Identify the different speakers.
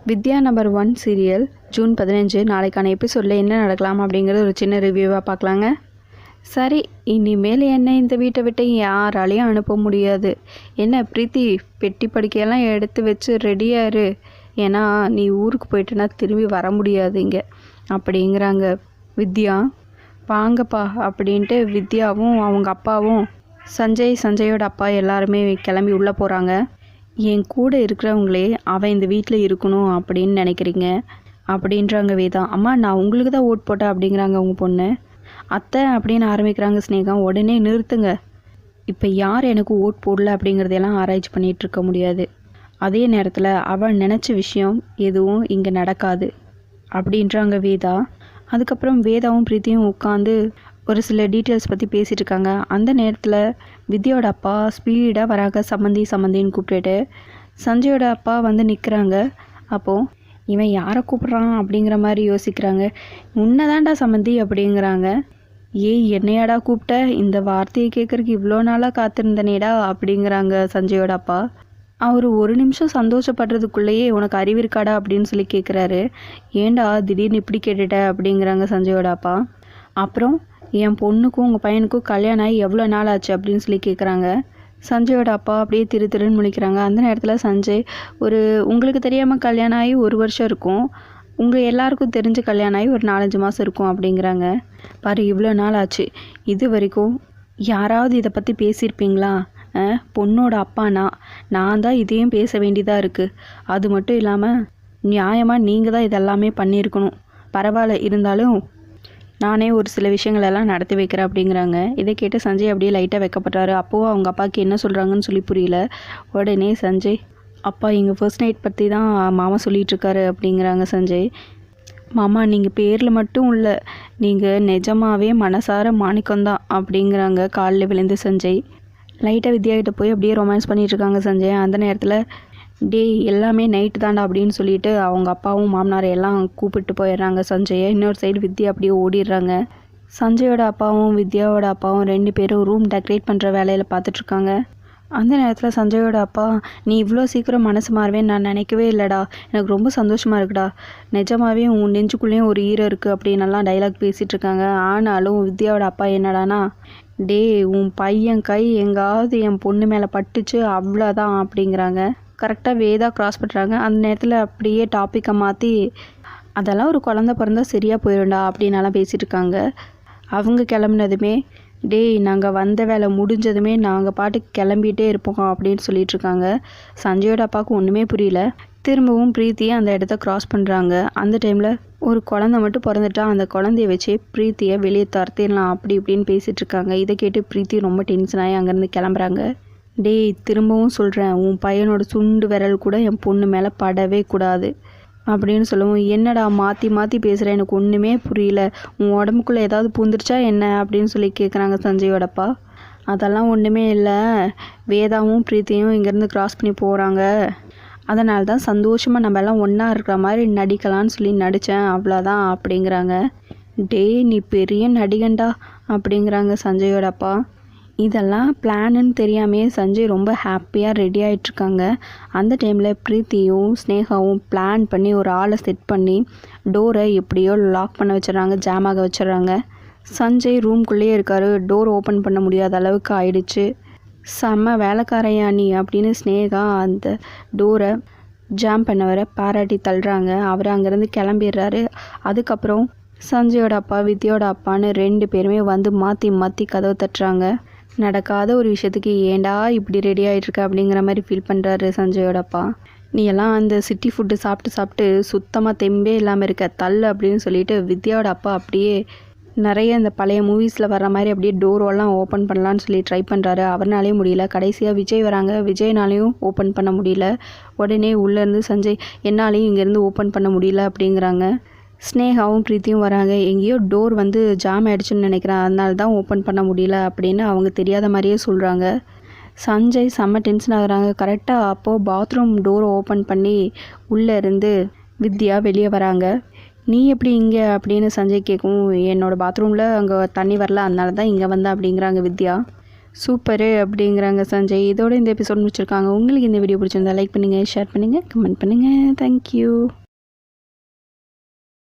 Speaker 1: வித்யா number 1 serial June 15 நாளைக்கான எபிசோடில் என்ன நடக்கலாம் அப்படிங்கிறது ஒரு சின்ன ரிவ்யூவாக பார்க்கலாங்க. சரி, இனிமேல் என்ன இந்த வீட்டை விட்டு யாராலையும் அனுப்ப முடியாது. என்ன பிரீத்தி, பெட்டி படிக்கையெல்லாம் எடுத்து வச்சு ரெடியாரு, ஏன்னா நீ ஊருக்கு போயிட்டுனா திரும்பி வர முடியாது இங்கே அப்படிங்கிறாங்க வித்யா. வாங்கப்பா அப்படின்ட்டு வித்யாவும் அவங்க அப்பாவும் சஞ்சயோட அப்பா எல்லாருமே கிளம்பி உள்ளே போகிறாங்க. என் கூட இருக்கிறவங்களே அவன் இந்த வீட்டில் இருக்கணும் அப்படின்னு நினைக்கிறீங்க அப்படின்றாங்க வேதா. அம்மா, நான் உங்களுக்கு தான் ஓட் போட்டேன் அப்படிங்கிறாங்க அவங்க பொண்ணு. அத்தை அப்படின்னு ஆரம்பிக்கிறாங்க ஸ்னேகா. உடனே நிறுத்துங்க, இப்போ யார் எனக்கு ஓட் போடல அப்படிங்கிறதையெல்லாம் ஆராய்ச்சி பண்ணிகிட்டு இருக்க முடியாது. அதே நேரத்தில் அவள் நினச்ச விஷயம் எதுவும் இங்கே நடக்காது அப்படின்றாங்க வேதா. அதுக்கப்புறம் வேதாவும் பிரீத்தியும் உட்காந்து ஒரு சில டீட்டெயில்ஸ் பற்றி பேசிகிட்டு இருக்காங்க. அந்த நேரத்தில் வித்யாவோட அப்பா ஸ்பீடாக வராங்க. சம்மந்தின்னு கூப்பிட்டுட்டு சஞ்சயோட அப்பா வந்து நிற்கிறாங்க. அப்போது இவன் யாரை கூப்பிட்றான் அப்படிங்கிற மாதிரி யோசிக்கிறாங்க. உன்னதாண்டா சம்மந்தி அப்படிங்கிறாங்க. ஏய், என்னையாடா கூப்பிட்ட, இந்த வார்த்தையை கேட்குறதுக்கு இவ்வளோ நாளாக காத்திருந்தனேடா அப்படிங்கிறாங்க சஞ்சயோட அப்பா. அவர் ஒரு நிமிஷம் சந்தோஷப்படுறதுக்குள்ளேயே உனக்கு அறிவு இருக்காடா அப்படின்னு சொல்லி கேட்குறாரு. ஏண்டா திடீர்னு இப்படி கேட்டுட்ட அப்படிங்கிறாங்க சஞ்சயோட அப்பா. அப்புறம் என் பொண்ணுக்கும் உங்கள் பையனுக்கும் கல்யாணம் ஆகி எவ்வளோ நாள் ஆச்சு அப்படின்னு சொல்லி கேட்குறாங்க. சஞ்சயோட அப்பா அப்படியே திருன்னு முழிக்கிறாங்க. அந்த நேரத்தில் சஞ்சய், உங்களுக்கு தெரியாமல் கல்யாணம் ஆகி 1 வருஷம் இருக்கும், உங்கள் எல்லாருக்கும் தெரிஞ்ச கல்யாணம் ஆகி ஒரு 4-5 மாதம் இருக்கும் அப்படிங்கிறாங்க. பாரு, இவ்வளோ நாள் ஆச்சு, இது வரைக்கும் யாராவது இதை பற்றி பேசியிருப்பீங்களா? பொண்ணோட அப்பா நான் தான் இதையும் பேச வேண்டியதாக இருக்குது. அது மட்டும் இல்லாமல் நியாயமாக நீங்கள் தான் இதெல்லாமே பண்ணியிருக்கணும். பரவாயில்ல, இருந்தாலும் நானே ஒரு சில விஷயங்களெல்லாம் நடத்தி வைக்கிறேன் அப்படிங்கிறாங்க. இதை கேட்டு சஞ்சய் அப்படியே லைட்டாக வைக்கப்படுறாரு. அப்போது அவங்க அப்பாவுக்கு என்ன சொல்கிறாங்கன்னு சொல்லி புரியல. உடனே சஞ்சய், அப்பா எங்கள் ஃபர்ஸ்ட் நைட் பற்றி தான் மாமா சொல்லிகிட்ருக்காரு அப்படிங்கிறாங்க சஞ்சய். மாமா, நீங்கள் பேரில் மட்டும் இல்லை, நீங்கள் நிஜமாகவே மனசார மாணிக்கம்தான் அப்படிங்கிறாங்க காலில் விழுந்து சஞ்சய். லைட்டாக வித்யாகிட்ட போய் அப்படியே ரொமான்ஸ் பண்ணிகிட்ருக்காங்க சஞ்சய். அந்த நேரத்தில் எல்லாமே நைட்டு தாண்டா அப்படின்னு சொல்லிட்டு அவங்க அப்பாவும் மாமனாரை எல்லாம் கூப்பிட்டு போயிடுறாங்க சஞ்சயை. இன்னொரு சைடு வித்யா அப்படியே ஓடிடுறாங்க. சஞ்சயோட அப்பாவும் வித்யாவோட அப்பாவும் 2 பேரும் ரூம் டெக்கரேட் பண்ணுற வேலையில் பார்த்துட்ருக்காங்க. அந்த நேரத்தில் சஞ்சயோட அப்பா, நீ இவ்வளோ சீக்கிரம் மனசு மாறுவேன்னு நான் நினைக்கவே இல்லைடா, எனக்கு ரொம்ப சந்தோஷமாக இருக்குடா, நிஜமாகவே உன் நெஞ்சுக்குள்ளேயும் ஒரு ஈரம் இருக்குது அப்படின்னெல்லாம் டைலாக் பேசிகிட்ருக்காங்க. ஆனாலும் வித்யாவோட அப்பா என்னடானா, உன் பையன் கை எங்காவது என் பொண்ணு மேலே பட்டுச்சு அவ்வளோதான் அப்படிங்கிறாங்க. கரெக்டாக வேதா க்ராஸ் பண்ணுறாங்க. அந்த நேரத்தில் அப்படியே டாப்பிக்கை மாற்றி, அதெல்லாம் ஒரு குழந்த பிறந்தா சரியாக போயிடும்டா அப்படின்னலாம் பேசிகிட்டு இருக்காங்க. அவங்க கிளம்புனதுமே, நாங்கள் வந்த வேலை முடிஞ்சதுமே நாங்கள் பாட்டுக்கு கிளம்பிகிட்டே இருப்போம் அப்படின்னு சொல்லிகிட்ருக்காங்க. சஞ்சயோட அப்பாவுக்கு ஒன்றுமே புரியல. திரும்பவும் பிரீத்தியை அந்த இடத்த க்ராஸ் பண்ணுறாங்க. அந்த டைமில் ஒரு குழந்தை மட்டும் பிறந்துட்டா, அந்த குழந்தைய வச்சு பிரீத்தியை வெளியே துரத்திடலாம் அப்படி இப்படின்னு பேசிகிட்டு இருக்காங்க. இதை கேட்டு பிரீத்தி ரொம்ப டென்ஷனாகி அங்கேருந்து கிளம்புறாங்க. திரும்பவும் சொல்கிறேன், உன் பையனோட சுண்டு விரல் கூட என் பொண்ணு மேலே படவே கூடாது அப்படின்னு சொல்லவும், என்னடா மாற்றி பேசுகிறேன், எனக்கு ஒன்றுமே புரியல, உன் உடம்புக்குள்ளே ஏதாவது பூந்துருச்சா என்ன அப்படின்னு சொல்லி கேட்குறாங்க சஞ்சயோடப்பா. அதெல்லாம் ஒன்றுமே இல்லை, வேதாவும் பிரீத்தியும் இங்கேருந்து க்ராஸ் பண்ணி போகிறாங்க, அதனால தான் சந்தோஷமாக நம்ம எல்லாம் ஒன்றா இருக்கிற மாதிரி நடிக்கலான்னு சொல்லி நடித்தேன், அவ்வளோதான் அப்படிங்கிறாங்க. நீ பெரிய நடிகண்டா அப்படிங்கிறாங்க சஞ்சயோடப்பா. இதெல்லாம் பிளான்னு தெரியாமே சஞ்சய் ரொம்ப ஹாப்பியாக ரெடி ஆகிட்ருக்காங்க. அந்த டைமில் பிரீத்தியும் ஸ்னேகாவும் பிளான் பண்ணி ஒரு ஆளை செட் பண்ணி டோரை எப்படியோ லாக் பண்ண வச்சிடறாங்க, ஜாமாக வச்சிடறாங்க. சஞ்சய் ரூம்குள்ளேயே இருக்கார். டோர் ஓப்பன் பண்ண முடியாத அளவுக்கு ஆயிடுச்சு. செம்ம வேலைக்காரையா நீ அப்படின்னு ஸ்னேகா அந்த டோரை ஜாம் பண்ணவரை பாராட்டி தள்ளுறாங்க. அவர் அங்கேருந்து கிளம்பிடுறாரு. அதுக்கப்புறம் சஞ்சயோட அப்பா வித்யோட அப்பான்னு 2 பேருமே வந்து மாற்றி கதவை தட்டுறாங்க. நடக்காத ஒரு விஷயத்துக்கு ஏண்டா இப்படி ரெடி ஆகிட்டுருக்க அப்படிங்கிற மாதிரி ஃபீல் பண்ணுறாரு சஞ்சயோட அப்பா. நீ எல்லாம் அந்த சிட்டி ஃபுட்டு சாப்பிட்டு சுத்தமாக தெம்பே இல்லாமல் இருக்க, தள்ளு அப்படின்னு சொல்லிட்டு வித்யாவோட அப்பா அப்படியே நிறைய இந்த பழைய மூவிஸில் வர்ற மாதிரி அப்படியே டோரெல்லாம் ஓப்பன் பண்ணலான்னு சொல்லி ட்ரை பண்ணுறாரு. அவர்னாலேயும் முடியல. கடைசியாக விஜய் வராங்க. விஜய்னாலேயும் ஓப்பன் பண்ண முடியல. உடனே உள்ளேருந்து சஞ்சய், என்னாலேயும் இங்கேருந்து ஓப்பன் பண்ண முடியல அப்படிங்கிறாங்க. ஸ்னேகாவும் பிரீத்தியும் வராங்க. எங்கேயோ டோர் வந்து ஜாம் ஆகிடுச்சுன்னு நினைக்கிறேன், அதனால தான் ஓப்பன் பண்ண முடியல அப்படின்னு அவங்க தெரியாத மாதிரியே சொல்கிறாங்க. சஞ்சய் செம்ம டென்ஷன் ஆகுறாங்க. கரெக்டாக அப்போது பாத்ரூம் டோரை ஓப்பன் பண்ணி உள்ளே இருந்து வித்யா வெளியே வராங்க. நீ எப்படி இங்கே அப்படின்னு சஞ்சய் கேட்கும். என்னோடய பாத்ரூமில் அங்கே தண்ணி வரல, அதனால தான் இங்கே வந்தேன் அப்படிங்கிறாங்க வித்யா. சூப்பரு அப்படிங்கிறாங்க சஞ்சய். இதோட இந்த எபிசோட் முடிச்சிருக்காங்க. உங்களுக்கு இந்த வீடியோ பிடிச்சிருந்தா லைக் பண்ணுங்கள், ஷேர் பண்ணுங்கள், கமெண்ட் பண்ணுங்கள். தேங்க்யூ.